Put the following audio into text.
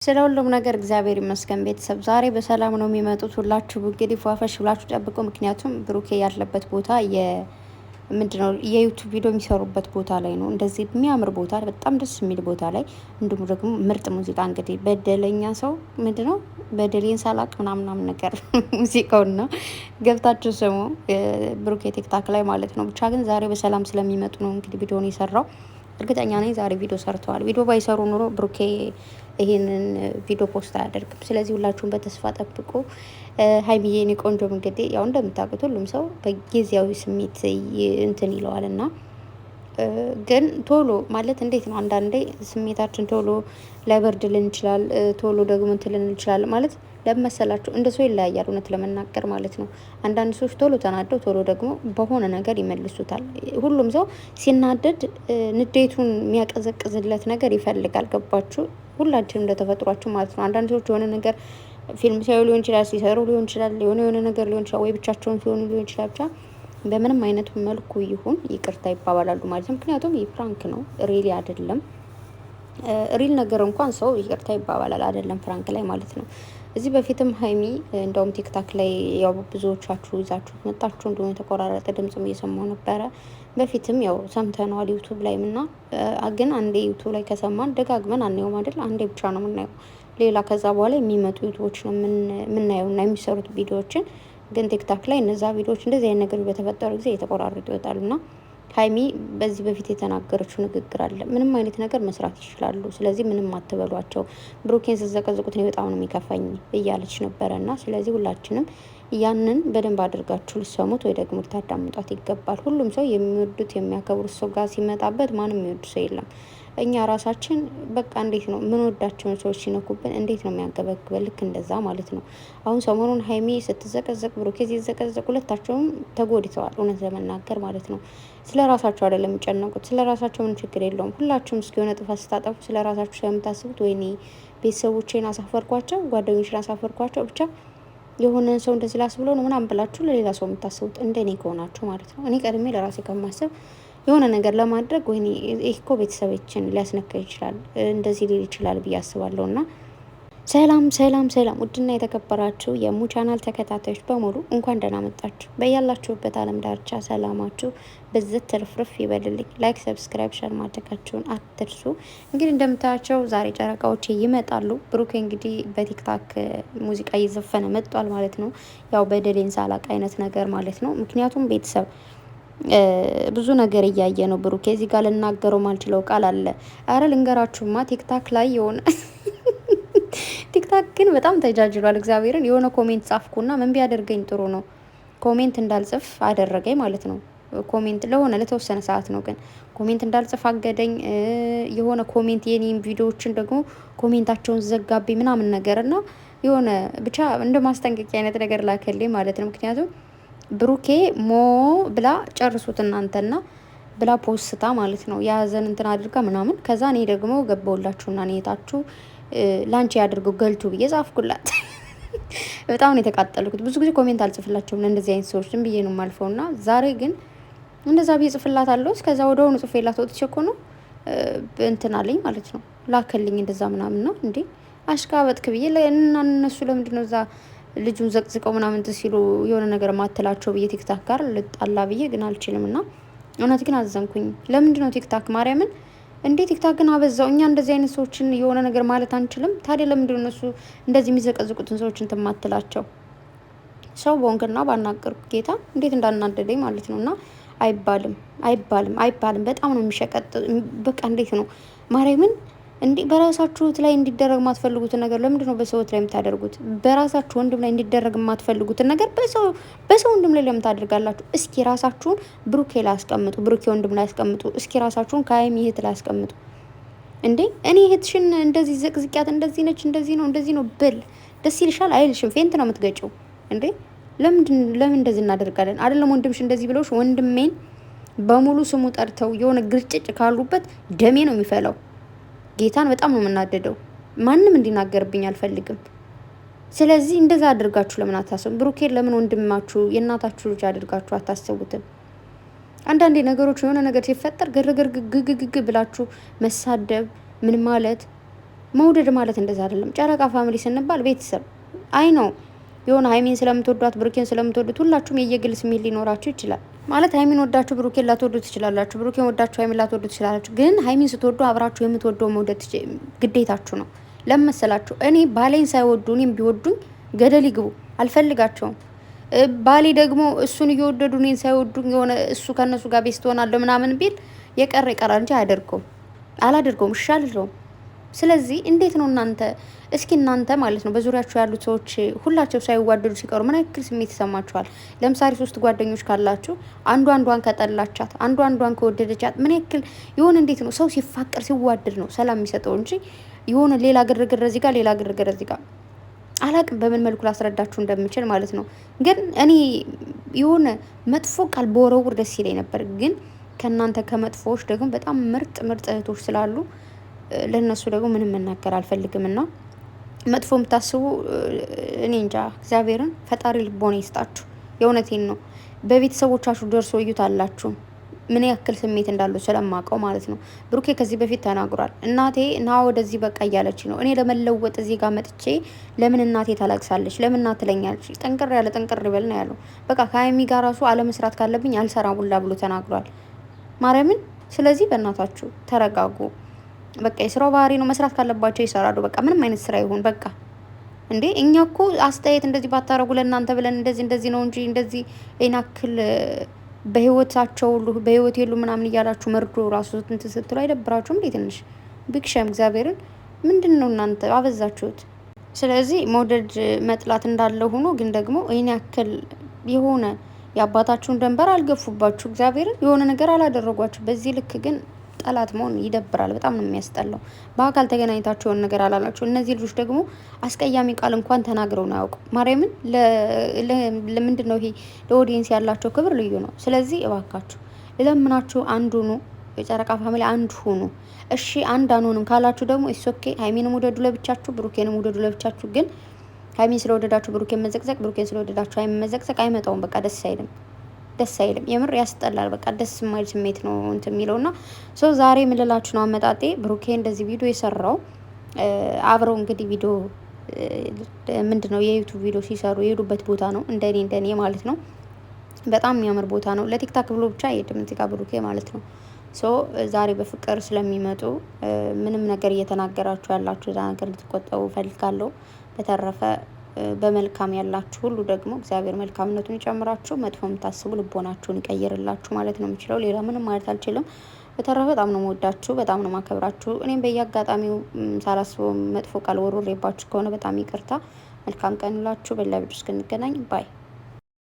ስለ ሁሉም ነገር እግዚአብሔር ይመስገን። ቤተሰብ ዛሬ በሰላም ነው የሚመጡት። ሁላችሁ እንግዲህ ፏፈሽ ብላችሁ ጠብቁ። ምክንያቱም ብሩኬ ያለበት ቦታ ምንድነው የዩቱብ ቪዲዮ የሚሰሩበት ቦታ ላይ ነው። እንደዚህ የሚያምር ቦታ፣ በጣም ደስ የሚል ቦታ ላይ እንዲሁም ደግሞ ምርጥ ሙዚቃ እንግዲህ በደለኛ ሰው ምንድነው በደሌን ሳላቅ ምናምናም ነገር ሙዚቃውና ገብታችሁ ስሙ። ብሩኬ ቲክታክ ላይ ማለት ነው። ብቻ ግን ዛሬ በሰላም ስለሚመጡ ነው እንግዲህ ቪዲዮን የሰራው። እርግጠኛ ነኝ ዛሬ ቪዲዮ ሰርተዋል። ቪዲዮ ባይሰሩ ኑሮ ብሩኬ ይሄንን ቪዲዮ ፖስት አያደርግም። ስለዚህ ሁላችሁም በተስፋ ጠብቁ። ሀይሚዬ የኔ ቆንጆም እንግዲህ ያው እንደምታውቁት ሁሉም ሰው በጊዜያዊ ስሜት እንትን ይለዋል እና ግን ቶሎ ማለት እንዴት ነው? አንዳንዴ ስሜታችን ቶሎ ላይበርድልን ይችላል፣ ቶሎ ደግሞ እንትን ልንል ይችላል። ማለት ለመሰላችሁ እንደ ሰው ይለያያል፣ እውነት ለመናገር ማለት ነው። አንዳንድ ሰዎች ቶሎ ተናደው ቶሎ ደግሞ በሆነ ነገር ይመልሱታል። ሁሉም ሰው ሲናደድ ንዴቱን የሚያቀዘቅዝለት ነገር ይፈልጋል። ገባችሁ? ሁላችንም እንደተፈጥሯችሁ ማለት ነው። አንዳንድ ሰዎች የሆነ ነገር ፊልም ሲያዩ ሊሆን ይችላል፣ ሲሰሩ ሊሆን ይችላል፣ የሆነ ነገር ሊሆን ይችላል፣ ወይ ብቻቸውን ሲሆኑ ሊሆን ይችላል። ብቻ በምንም አይነት መልኩ ይሁን ይቅርታ ይባባላሉ ማለት ነው። ምክንያቱም ይህ ፍራንክ ነው፣ ሪሊ አይደለም። ሪል ነገር እንኳን ሰው ይቅርታ ይባባላል አይደለም፣ ፍራንክ ላይ ማለት ነው። እዚህ በፊትም ሀይሚ እንደውም ቲክታክ ላይ ያው ብዙዎቻችሁ ይዛችሁ መጣችሁ እንደሆነ የተቆራረጠ ድምጽም እየሰማሁ ነበረ። በፊትም ያው ሰምተነዋል ዩቱብ ላይም እና ግን አንዴ ዩቱብ ላይ ከሰማን ደጋግመን አናየውም አይደል? አንዴ ብቻ ነው የምናየው። ሌላ ከዛ በኋላ የሚመጡ ዩቱቦች ነው የምናየው እና የሚሰሩት ቪዲዮዎችን። ግን ቲክታክ ላይ እነዛ ቪዲዮዎች እንደዚህ አይነት ነገሮች በተፈጠሩ ጊዜ የተቆራረጡ ይወጣሉና ሀይሚ በዚህ በፊት የተናገረችው ንግግር አለ። ምንም አይነት ነገር መስራት ይችላሉ፣ ስለዚህ ምንም አትበሏቸው፣ ብሩኬን ስዘቀዝቁት እኔ በጣም ነው የሚከፋኝ እያለች ነበረ እና ስለዚህ ሁላችንም ያንን በደንብ አድርጋችሁ ልሰሙት ወይ ደግሞ ልታዳምጧት ይገባል። ሁሉም ሰው የሚወዱት የሚያከብሩት ሰው ጋር ሲመጣበት ማንም የሚወዱ ሰው የለም። እኛ ራሳችን በቃ እንዴት ነው ምንወዳቸውን ሰዎች ሲነኩብን እንዴት ነው የሚያንገበግበን? ልክ እንደዛ ማለት ነው። አሁን ሰሞኑን ሀይሚ ስትዘቀዘቅ ብሩኬ ሲዘቀዘቅ ሁለታቸውም ተጎድተዋል፣ እውነት ለመናገር ማለት ነው። ስለ ራሳቸው አይደለም የሚጨነቁት፣ ስለ ራሳቸው ምን ችግር የለውም። ሁላችሁም እስኪ የሆነ ጥፋት ስታጠፉ ስለ ራሳችሁ ስለምታስቡት ወይኔ ቤተሰቦቼን አሳፈርኳቸው፣ ጓደኞችን አሳፈርኳቸው፣ ብቻ የሆነ ሰው እንደዚህ ላስብሎ ነው ምናምን ብላችሁ ለሌላ ሰው የምታስቡት እንደኔ ከሆናችሁ ማለት ነው። እኔ ቀድሜ ለራሴ ከማስብ የሆነ ነገር ለማድረግ ወይኔ ይህ እኮ ቤተሰቦችን ሊያስነካ ይችላል እንደዚህ ሊል ይችላል ብዬ አስባለሁ። እና ሰላም ሰላም ሰላም! ውድና የተከበራችሁ የሙ ቻናል ተከታታዮች በሙሉ እንኳን ደህና መጣችሁ። በያላችሁበት ዓለም ዳርቻ ሰላማችሁ በዘት ትርፍርፍ ይበልልኝ። ላይክ፣ ሰብስክራይብ፣ ሸር ማድረጋችሁን አትርሱ። እንግዲህ እንደምታያቸው ዛሬ ጨረቃዎች ይመጣሉ። ብሩኬ እንግዲህ በቲክታክ ሙዚቃ እየዘፈነ መጥቷል ማለት ነው። ያው በደሌን ሳላቅ አይነት ነገር ማለት ነው። ምክንያቱም ቤተሰብ ብዙ ነገር እያየ ነው ብሩኬ። እዚህ ጋር ልናገረው ማልችለው ቃል አለ። አረ ልንገራችሁማ ቲክታክ ላይ የሆነ ቲክታክ ግን በጣም ተጃጅሏል። እግዚአብሔርን የሆነ ኮሜንት ጻፍኩና ምን ቢያደርገኝ ጥሩ ነው? ኮሜንት እንዳልጽፍ አደረገኝ ማለት ነው። ኮሜንት ለተወሰነ ሰዓት ነው፣ ግን ኮሜንት እንዳልጽፍ አገደኝ። የሆነ ኮሜንት የኔም ቪዲዮዎችን ደግሞ ኮሜንታቸውን ዘጋቢ ምናምን ነገር እና የሆነ ብቻ እንደ ማስጠንቀቂያ አይነት ነገር ላከልኝ ማለት ነው። ምክንያቱም ብሩኬ ሞ ብላ ጨርሱት እናንተና ብላ ፖስታ ማለት ነው የያዘን እንትን አድርጋ ምናምን። ከዛ እኔ ደግሞ ገባውላችሁና እኔታችሁ ላንቺ ያድርገው ገልቱ ብዬ ጻፍኩላት። በጣም ነው የተቃጠልኩት። ብዙ ጊዜ ኮሜንት አልጽፍላቸውም እንደዚህ አይነት ሰዎች፣ ዝም ብዬ ነው የማልፈውና ዛሬ ግን እንደዛ ብዬ ጽፍላት አለው። እስከዛ ወደሆኑ ጽፌላት ወጥቼ እኮ ነው እንትን አለኝ ማለት ነው ላከልኝ እንደዛ ምናምን ነው እንዴ አሽቃበጥክ ብዬ እና እነሱ ለምንድን ነው እዛ ልጁን ዘቅዝቀው ምናምን ሲሉ የሆነ ነገር ማትላቸው ብዬ ቲክታክ ጋር ልጣላ ብዬ ግን አልችልም። እና እውነት ግን አዘንኩኝ። ለምንድን ነው ቲክታክ ማርያምን እንዴ ቲክታክ ግን አበዛው። እኛ እንደዚህ አይነት ሰዎችን የሆነ ነገር ማለት አንችልም? ታዲያ ለምንድን ነው እነሱ እንደዚህ የሚዘቀዝቁትን ሰዎችን ትማትላቸው? ሰው በወንክና ባናገርኩ ጌታ እንዴት እንዳናደደኝ ማለት ነው። እና አይባልም አይባልም አይባልም። በጣም ነው የሚሸቀጥ። በቃ እንዴት ነው ማርያምን እንዴ በራሳችሁ ላይ እንዲደረግ የማትፈልጉትን ነገር ለምንድን ነው በሰውት ላይ የምታደርጉት? በራሳችሁ ወንድም ላይ እንዲደረግ የማትፈልጉትን ነገር በሰው ወንድም ላይ ለምን ታደርጋላችሁ? እስኪ ራሳችሁን ብሩኬ ላይ አስቀምጡ፣ ብሩኬ ወንድም ላይ አስቀምጡ። እስኪ ራሳችሁን ከሀይሚ እህት ላይ አስቀምጡ። እንዴ እኔ እህትሽን እንደዚህ ዘቅዝቂያት እንደዚህ ነች እንደዚህ ነው ብል ደስ ይልሻል? አይልሽም? ፌንት ነው የምትገጨው እንዴ? ለምን እንደዚህ እናደርጋለን? አይደለም ወንድምሽ እንደዚህ ብለውሽ ወንድሜን በሙሉ ስሙ ጠርተው የሆነ ግርጭጭ ካሉበት ደሜ ነው የሚፈላው። ጌታን በጣም ነው የምናደደው። ማንም እንዲናገርብኝ አልፈልግም። ስለዚህ እንደዛ አድርጋችሁ ለምን አታስቡ? ብሩኬን ለምን ወንድማችሁ የእናታችሁ ልጅ አድርጋችሁ አታስቡትም? አንዳንዴ ነገሮች የሆነ ነገር ሲፈጠር ግርግር ግግግግ ብላችሁ መሳደብ ምን ማለት መውደድ ማለት እንደዛ አይደለም። ጨረቃ ፋሚሊ ስንባል ቤተሰብ አይ ነው የሆነ ሀይሚን ስለምትወዷት ብሩኬን ስለምትወዱት ሁላችሁም የየግል ስሜት ሊኖራችሁ ይችላል። ማለት ሀይሚን ወዳችሁ ብሩኬን ላትወዱ ትችላላችሁ፣ ብሩኬን ወዳችሁ ሀይሚን ላትወዱ ትችላላችሁ። ግን ሀይሚን ስትወዱ አብራችሁ የምትወደው መውደድ ግዴታችሁ ነው። ለመሰላችሁ እኔ ባሌን ሳይወዱ እኔም ቢወዱኝ ገደል ይግቡ፣ አልፈልጋቸውም። ባሌ ደግሞ እሱን እየወደዱ እኔን ሳይወዱኝ የሆነ እሱ ከእነሱ ጋር ቤስት ሆናለሁ ምናምን ቢል የቀረ ይቀራል እንጂ አላደርገውም፣ እሺ አልለውም። ስለዚህ እንዴት ነው እናንተ እስኪ እናንተ ማለት ነው በዙሪያችሁ ያሉት ሰዎች ሁላቸው ሳይዋደዱ ሲቀሩ ምን ያክል ስሜት ይሰማችኋል? ለምሳሌ 3 ጓደኞች ካላችሁ አንዷን ከጠላቻት አንዷን ከወደደቻት ምን ያክል የሆነ እንዴት ነው ሰው ሲፋቀር ሲዋደድ ነው ሰላም የሚሰጠው እንጂ የሆነ ሌላ ግርግር እዚህ ጋር ሌላ ግርግር እዚህ ጋር አላቅም በምን መልኩ ላስረዳችሁ እንደምችል ማለት ነው። ግን እኔ የሆነ መጥፎ ቃል በወረውር ደስ ይለኝ ነበር። ግን ከእናንተ ከመጥፎዎች ደግሞ በጣም ምርጥ እህቶች ስላሉ ለነሱ ደግሞ ምንም መናገር አልፈልግም። እና መጥፎ የምታስቡ እኔ እንጃ እግዚአብሔርን ፈጣሪ ልቦና ይስጣችሁ። የእውነቴን ነው። በቤተሰቦቻችሁ ደርሶ እዩት አላችሁ ምን ያክል ስሜት እንዳለው ስለማውቀው ማለት ነው። ብሩኬ ከዚህ በፊት ተናግሯል። እናቴ ና ወደዚህ በቃ እያለች ነው። እኔ ለመለወጥ እዚህ ጋር መጥቼ ለምን እናቴ ታለቅሳለች? ለምን እናት ትለኛለች? ጠንቅር ይበል ነው ያለው። በቃ ከሀይሚ ጋር ራሱ አለመስራት ካለብኝ አልሰራም ሁላ ብሎ ተናግሯል ማርያምን። ስለዚህ በእናታችሁ ተረጋጉ። በቃ የስራው ባህሪ ነው። መስራት ካለባቸው ይሰራሉ። በቃ ምንም አይነት ስራ ይሁን በቃ እንዴ እኛ እኮ አስተያየት እንደዚህ ባታረጉ ለእናንተ ብለን እንደዚህ ነው እንጂ እንደዚህ አይናክል በህይወታቸው ሁሉ በህይወት የሉ ምናምን እያላችሁ መርዶ ራሱ እንትን ስትሉ አይደብራችሁም እንዴ? ትንሽ ቢክሸም እግዚአብሔርን ምንድን ነው እናንተ አበዛችሁት። ስለዚህ መውደድ መጥላት እንዳለ ሆኖ ግን ደግሞ ይህን ያክል የሆነ የአባታችሁን ደንበር አልገፉባችሁ፣ እግዚአብሔርን የሆነ ነገር አላደረጓችሁ። በዚህ ልክ ግን ጠላት መሆን ይደብራል። በጣም ነው የሚያስጠላው። በአካል ተገናኝታችሁ የሆነ ነገር አላላችሁ። እነዚህ ልጆች ደግሞ አስቀያሚ ቃል እንኳን ተናግረው ነው ያውቁ። ማርያምን ለምንድን ነው ይሄ ለኦዲየንስ ያላቸው ክብር ልዩ ነው። ስለዚህ እባካችሁ ለምናችሁ አንድ ሁኑ። የጨረቃ ፋሚሊ አንድ ሁኑ። እሺ አንድ አንሆንም ካላችሁ ደግሞ ኢሶኬ ሀይሚንም ውደዱ ለብቻችሁ፣ ብሩኬንም ውደዱ ለብቻችሁ። ግን ሀይሚን ስለወደዳችሁ ብሩኬን መዘቅዘቅ፣ ብሩኬን ስለወደዳችሁ ሀይሚን መዘቅዘቅ አይመጣውም። በቃ ደስ አይልም። የምር ያስጠላል። በቃ ደስ የማይል ስሜት ነው እንትን የሚለውና ዛሬ የምልላችሁ ነው አመጣጤ ብሩኬ እንደዚህ ቪዲዮ የሰራው አብረው እንግዲህ ቪዲዮ ምንድነው የዩቲዩብ ቪዲዮ ሲሰሩ የሄዱበት ቦታ ነው። እንደኔ ማለት ነው። በጣም የሚያምር ቦታ ነው። ለቲክታክ ብሎ ብቻ አይሄድም እዚህ ጋር ብሩኬ ማለት ነው። ዛሬ በፍቅር ስለሚመጡ ምንም ነገር እየተናገራችሁ ያላችሁ እዛ ነገር ልትቆጠቡ ፈልጋለሁ። በተረፈ በመልካም ያላችሁ ሁሉ ደግሞ እግዚአብሔር መልካምነቱን ይጨምራችሁ፣ መጥፎ የምታስቡ ልቦናችሁን ይቀይርላችሁ ማለት ነው የምችለው። ሌላ ምንም ማለት አልችልም። በተረፈ በጣም ነው የምወዳችሁ፣ በጣም ነው ማከብራችሁ። እኔም በየአጋጣሚው ሳላስበው መጥፎ ቃል ወሮሬባችሁ ከሆነ በጣም ይቅርታ። መልካም ቀን ላችሁ። በሌላ ቪዲዮ እስክንገናኝ ባይ